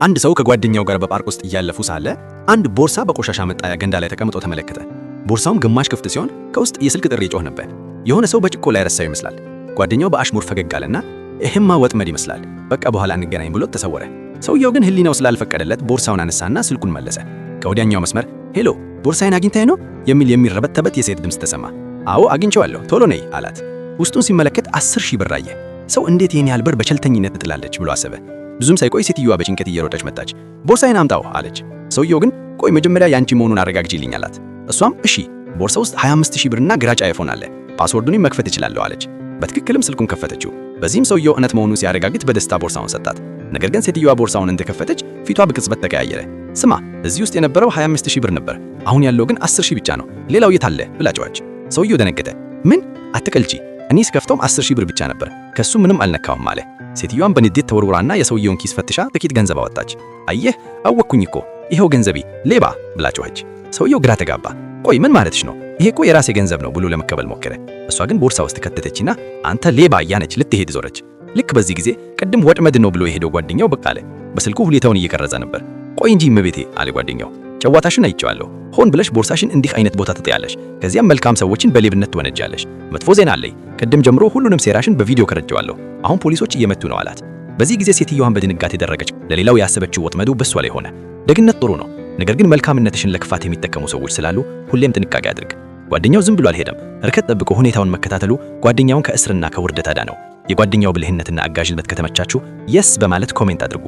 አንድ ሰው ከጓደኛው ጋር በፓርክ ውስጥ እያለፉ ሳለ አንድ ቦርሳ በቆሻሻ መጣያ ገንዳ ላይ ተቀምጦ ተመለከተ። ቦርሳውም ግማሽ ክፍት ሲሆን ከውስጥ የስልክ ጥሪ ይጮህ ነበር። የሆነ ሰው በጭቆ ላይ ረሳው ይመስላል። ጓደኛው በአሽሙር ፈገግ አለና ይሄማ ወጥመድ ይመስላል፣ በቃ በኋላ እንገናኝ ብሎ ተሰወረ። ሰውየው ግን ህሊናው ስላልፈቀደለት ቦርሳውን አነሳና ስልኩን መለሰ። ከወዲያኛው መስመር ሄሎ ቦርሳዬን አግኝተኸኝ ነው የሚል የሚረበተበት የሴት ድምፅ ተሰማ። አዎ አግኝቼዋለሁ ቶሎ ነይ አላት። ውስጡን ሲመለከት 10,000 ብር አየ። ሰው እንዴት ይሄን ያህል ብር በቸልተኝነት ትጥላለች ብሎ አሰበ። ብዙም ሳይቆይ ሴትዮዋ በጭንቀት እየሮጠች መጣች። ቦርሳዬን አምጣው አለች። ሰውየው ግን ቆይ መጀመሪያ ያንቺ መሆኑን አረጋግጪልኝ አላት። እሷም እሺ ቦርሳ ውስጥ 25,000 ብርና ግራጫ አይፎን አለ፣ ፓስወርዱን መክፈት እችላለሁ አለች። በትክክልም ስልኩን ከፈተችው። በዚህም ሰውየው እውነት መሆኑን ሲያረጋግጥ በደስታ ቦርሳውን ሰጣት። ነገር ግን ሴትዮዋ ቦርሳውን እንደከፈተች ፊቷ በቅጽበት ተቀያየረ። ስማ እዚህ ውስጥ የነበረው 25,000 ብር ነበር፣ አሁን ያለው ግን 10,000 ብቻ ነው፣ ሌላው የት አለ ብላ ጮኸች። ሰውየው ደነገጠ። ምን አትቀልጂ፣ እኔ ስከፍተውም 10,000 ብር ብቻ ነበር፣ ከሱ ምንም አልነካውም አለ። ሴትዮዋም በንዴት ተወርውራና የሰውየውን ኪስ ፈትሻ ጥቂት ገንዘብ አወጣች። አየህ አወቅኩኝ እኮ ይሄው ገንዘቤ ሌባ ብላ ጮኸች። ሰውየው ግራ ተጋባ። ቆይ ምን ማለትሽ ነው? ይሄ እኮ የራሴ ገንዘብ ነው ብሎ ለመቀበል ሞከረ። እሷ ግን ቦርሳ ውስጥ ከተተችና አንተ ሌባ እያነች ልትሄድ ዞረች። ልክ በዚህ ጊዜ ቅድም ወጥመድ ነው ብሎ የሄደው ጓደኛው ብቅ አለ። በስልኩ ሁኔታውን እየቀረጸ ነበር። ቆይ እንጂ እመቤቴ አለ ጓደኛው፣ ጨዋታሽን አይቼዋለሁ። ሆን ብለሽ ቦርሳሽን እንዲህ አይነት ቦታ ትጥያለሽ፣ ከዚያም መልካም ሰዎችን በሌብነት ትወነጃለሽ። መጥፎ ዜና አለኝ፣ ቅድም ጀምሮ ሁሉንም ሴራሽን በቪዲዮ ከረጀዋለሁ። አሁን ፖሊሶች እየመቱ ነው አላት። በዚህ ጊዜ ሴትዮዋን በድንጋጤ ደረገች። ለሌላው ያሰበችው ወጥመዱ በሷ ላይ ሆነ። ደግነት ጥሩ ነው፣ ነገር ግን መልካምነትሽን ለክፋት የሚጠቀሙ ሰዎች ስላሉ ሁሌም ጥንቃቄ አድርግ። ጓደኛው ዝም ብሎ አልሄደም። እርከት ጠብቆ ሁኔታውን መከታተሉ ጓደኛውን ከእስርና ከውርደት አዳነው። የጓደኛው ብልህነትና አጋዥነት ከተመቻችሁ የስ በማለት ኮሜንት አድርጉ።